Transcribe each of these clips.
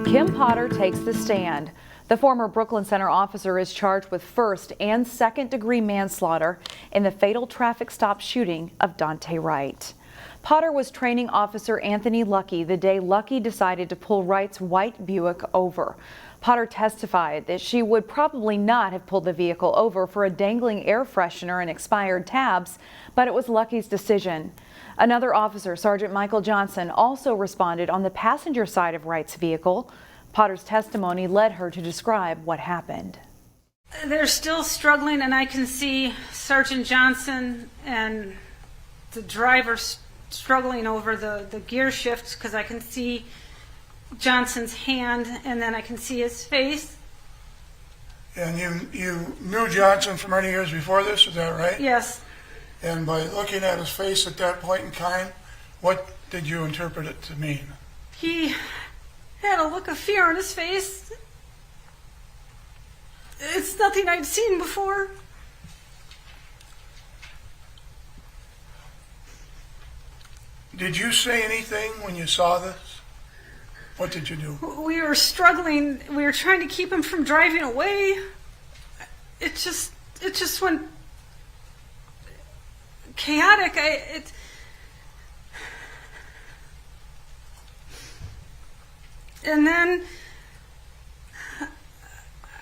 Kim Potter takes the stand. The former Brooklyn Center officer is charged with first and second-degree manslaughter in the fatal traffic stop shooting of Dante Wright. Potter was training Officer Anthony Lucky the day Lucky decided to pull Wright's white Buick over. Potter testified that she would probably not have pulled the vehicle over for a dangling air freshener and expired tabs, but it was Lucky's decision. Another officer, Sergeant Michael Johnson, also responded on the passenger side of Wright's vehicle. Potter's testimony led her to describe what happened. They're still struggling, and I can see Sergeant Johnson and the driver struggling over the gear shifts, because I can see Johnson's hand and then I can see his face. And you knew Johnson for many years before this, is that right? Yes. And by looking at his face at that point in time, what did you interpret it to mean? He had a look of fear on his face. It's nothing I've seen before. Did you say anything when you saw this? What did you do? We were struggling. We were trying to keep him from driving away. It just went chaotic. And then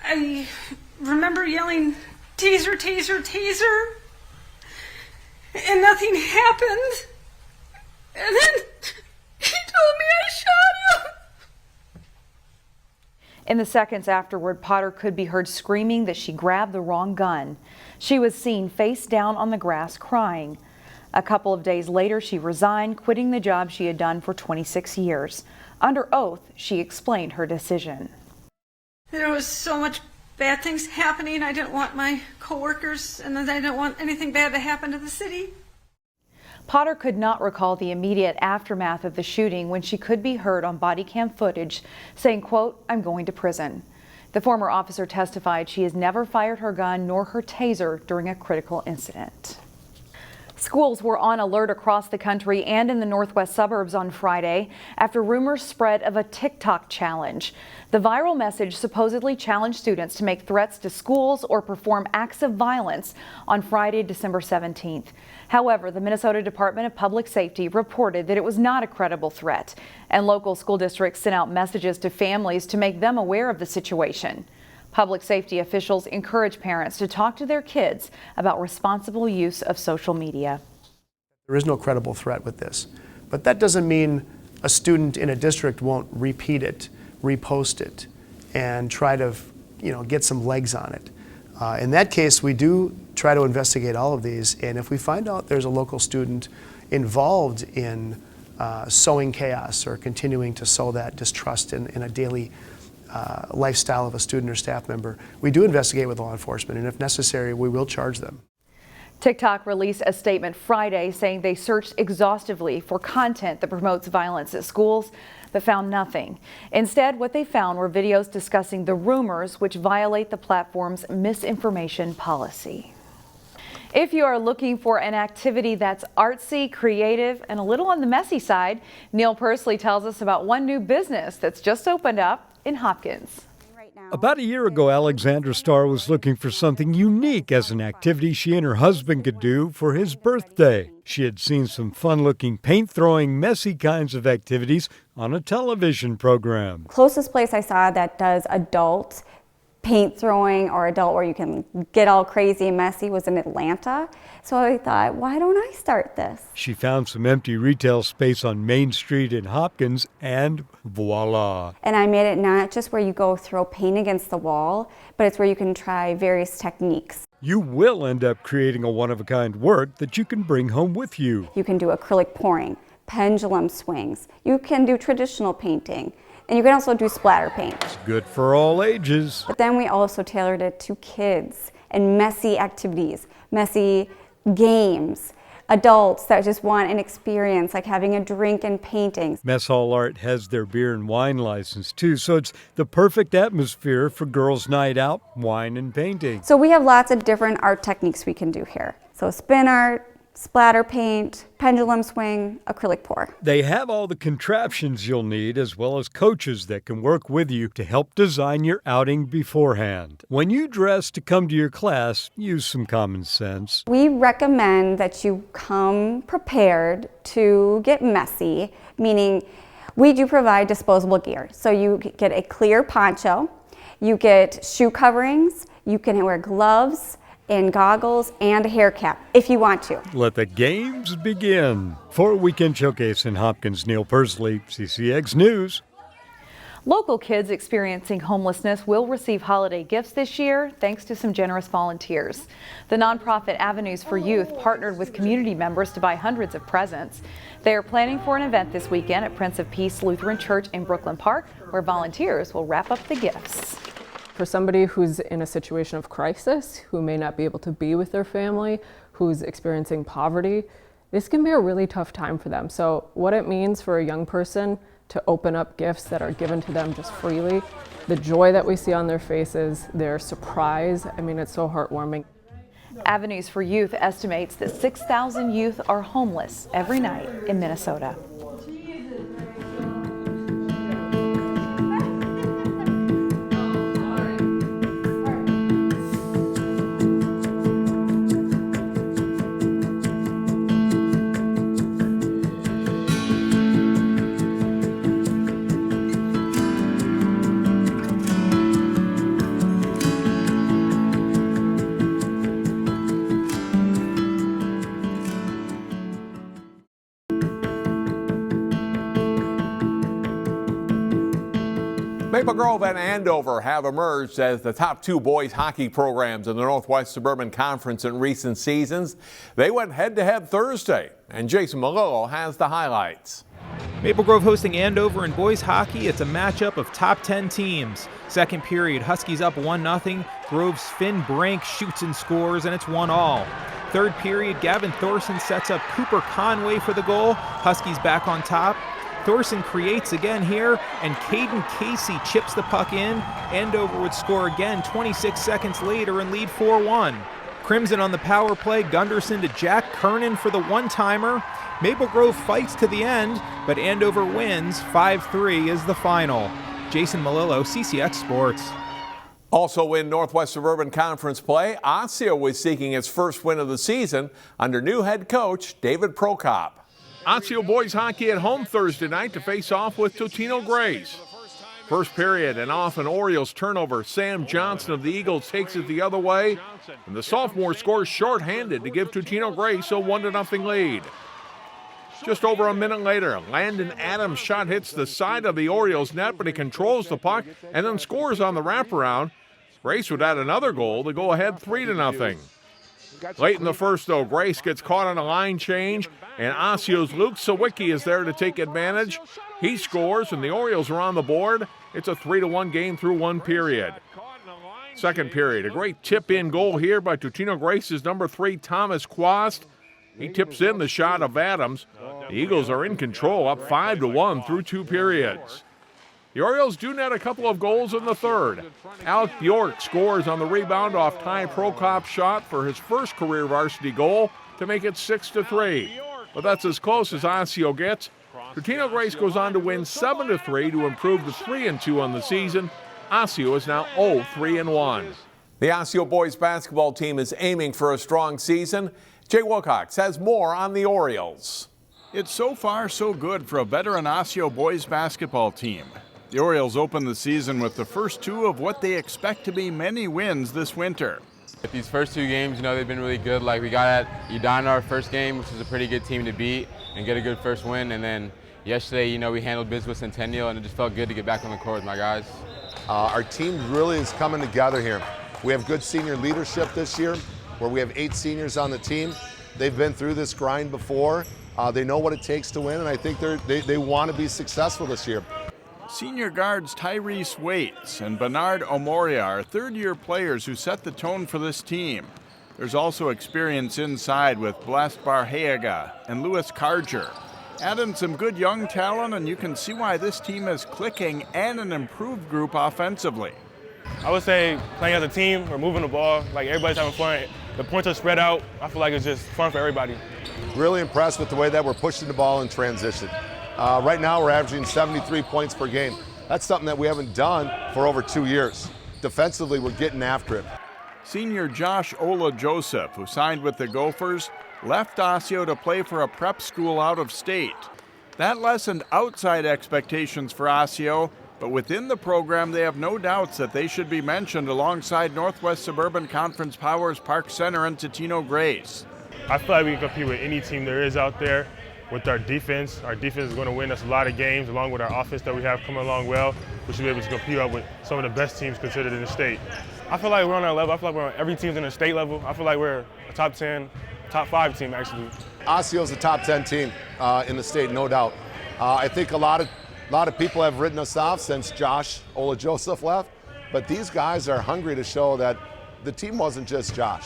I remember yelling, "Taser, taser, taser," and nothing happened. And then he told me I shot him. In the seconds afterward, Potter could be heard screaming that she grabbed the wrong gun. She was seen face down on the grass crying. A couple of days later, she resigned, quitting the job she had done for 26 years. Under oath, she explained her decision. There was so much bad things happening. I didn't want my coworkers, and I didn't want anything bad to happen to the city. Potter could not recall the immediate aftermath of the shooting when she could be heard on body cam footage saying, quote, "I'm going to prison." The former officer testified she has never fired her gun nor her taser during a critical incident. Schools were on alert across the country and in the northwest suburbs on Friday after rumors spread of a TikTok challenge. The viral message supposedly challenged students to make threats to schools or perform acts of violence on Friday, December 17th. However, the Minnesota Department of Public Safety reported that it was not a credible threat, and local school districts sent out messages to families to make them aware of the situation. Public safety officials encourage parents to talk to their kids about responsible use of social media. There is no credible threat with this, but that doesn't mean a student in a district won't repeat it, repost it, and try to, get some legs on it. In that case, we do try to investigate all of these, and if we find out there's a local student involved in sowing chaos or continuing to sow that distrust in a daily lifestyle of a student or staff member, we do investigate with law enforcement, and if necessary, we will charge them. TikTok released a statement Friday saying they searched exhaustively for content that promotes violence at schools, but found nothing. Instead, what they found were videos discussing the rumors which violate the platform's misinformation policy. If you are looking for an activity that's artsy, creative, and a little on the messy side, Neil Persley tells us about one new business that's just opened up in Hopkins. About a year ago, Alexandra STARR was looking for something unique as an activity she and her husband could do for his birthday. She had seen some fun-looking, paint-throwing, messy kinds of activities on a television program. Closest place I saw that does adult paint throwing or adult where you can get all crazy and messy was in Atlanta. So I thought, why don't I start this? She found some empty retail space on Main Street in Hopkins and voila. And I made it not just where you go throw paint against the wall, but it's where you can try various techniques. You will end up creating a one-of-a-kind work that you can bring home with you. You can do acrylic pouring, pendulum swings. You can do traditional painting. And you can also do splatter paint. It's good for all ages. But then we also tailored it to kids and messy activities, messy games, adults that just want an experience like having a drink and painting. Mess Hall Art has their beer and wine license too, so it's the perfect atmosphere for girls' night out, wine and painting. So we have lots of different art techniques we can do here. So spin art, splatter paint, pendulum swing, acrylic pour. They have all the contraptions you'll need, as well as coaches that can work with you to help design your outing beforehand. When you dress to come to your class, use some common sense. We recommend that you come prepared to get messy, meaning we do provide disposable gear. So you get a clear poncho, you get shoe coverings, you can wear gloves and goggles and a hair cap if you want to. Let the games begin. For Weekend Showcase in Hopkins, Neil Persley, CCX News. Local kids experiencing homelessness will receive holiday gifts this year thanks to some generous volunteers. The nonprofit Avenues for Youth partnered with community members to buy hundreds of presents. They are planning for an event this weekend at Prince of Peace Lutheran Church in Brooklyn Park, where volunteers will wrap up the gifts. For somebody who's in a situation of crisis, who may not be able to be with their family, who's experiencing poverty, this can be a really tough time for them. So what it means for a young person to open up gifts that are given to them just freely, the joy that we see on their faces, their surprise, I mean, it's so heartwarming. Avenues for Youth estimates that 6,000 youth are homeless every night in Minnesota. Maple Grove and Andover have emerged as the top two boys hockey programs in the Northwest Suburban Conference in recent seasons. They went head-to-head Thursday, and Jason Malillo has the highlights. Maple Grove hosting Andover in boys hockey. It's a matchup of top 10 teams. Second period, Huskies up 1-0. Grove's Finn Brank shoots and scores, and it's 1-1. Third period, Gavin Thorson sets up Cooper Conway for the goal. Huskies back on top. Thorson creates again here, and Caden Casey chips the puck in. Andover would score again 26 seconds later and lead 4-1. Crimson on the power play, Gunderson to Jack Kernan for the one-timer. Maple Grove fights to the end, but Andover wins. 5-3 is the final. Jason Malillo, CCX Sports. Also in Northwest Suburban Conference play, Osseo was seeking its first win of the season under new head coach David Prokop. Osseo boys hockey at home Thursday night to face off with Totino-Grace. First period, and off an Orioles turnover, Sam Johnson of the Eagles takes it the other way, and the sophomore scores shorthanded to give Totino-Grace a 1-0 lead. Just over a minute later, Landon Adams' shot hits the side of the Orioles net, but he controls the puck and then scores on the wraparound. Grace would add another goal to go ahead 3-0. Late in the first, though, Grace gets caught on a line change, and Osseo's Luke Sawicki is there to take advantage. He scores, and the Orioles are on the board. It's a 3-1 game through one period. Second period, a great tip-in goal here by Totino-Grace's number 3, Thomas Quast. He tips in the shot of Adams. The Eagles are in control, up 5-1 through two periods. The Orioles do net a couple of goals in the third. Alec Bjork scores on the rebound off Ty Prokop's shot for his first career varsity goal to make it 6-3. But that's as close as Osseo gets. Totino-Grace goes on to win 7-3 to improve to 3-2 on the season. Osseo is now 0-3-1. The Osseo boys basketball team is aiming for a strong season. Jay Wilcox has more on the Orioles. It's so far so good for a veteran Osseo boys basketball team. The Orioles open the season with the first two of what they expect to be many wins this winter. These first two games, they've been really good. Like, we got at Edina our first game, which is a pretty good team to beat and get a good first win. And then yesterday, we handled business with Centennial, and it just felt good to get back on the court with my guys. Our team really is coming together here. We have good senior leadership this year, where we have 8 seniors on the team. They've been through this grind before. They know what it takes to win, and I think they want to be successful this year. Senior guards Tyrese Waits and Bernard Omoria are third-year players who set the tone for this team. There's also experience inside with Blast Barheaga and Louis Carger. Add in some good young talent, and you can see why this team is clicking and an improved group offensively. I would say playing as a team, we're moving the ball, like everybody's having fun. The points are spread out. I feel like it's just fun for everybody. Really impressed with the way that we're pushing the ball in transition. Right now we're averaging 73 points per game. That's something that we haven't done for over 2 years. Defensively, we're getting after it. Senior Josh Ola Joseph, who signed with the Gophers, left Osseo to play for a prep school out of state. That lessened outside expectations for Osseo, but within the program they have no doubts that they should be mentioned alongside Northwest Suburban Conference powers Park Center and Totino-Grace. I feel like we can compete with any team there is out there with our defense. Our defense is going to win us a lot of games, along with our offense that we have coming along well. We should be able to compete up with some of the best teams considered in the state. I feel like we're on our level. I feel like we're on every team in the state level. I feel like we're a top 10, top 5 team, actually. Osseo's a top 10 team in the state, no doubt. I think a lot of people have written us off since Josh Ola Joseph left, but these guys are hungry to show that the team wasn't just Josh.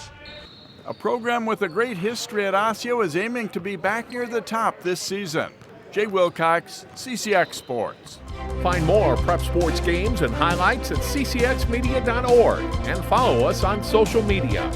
A program with a great history at Osseo is aiming to be back near the top this season. Jay Wilcox, CCX Sports. Find more prep sports games and highlights at ccxmedia.org and follow us on social media.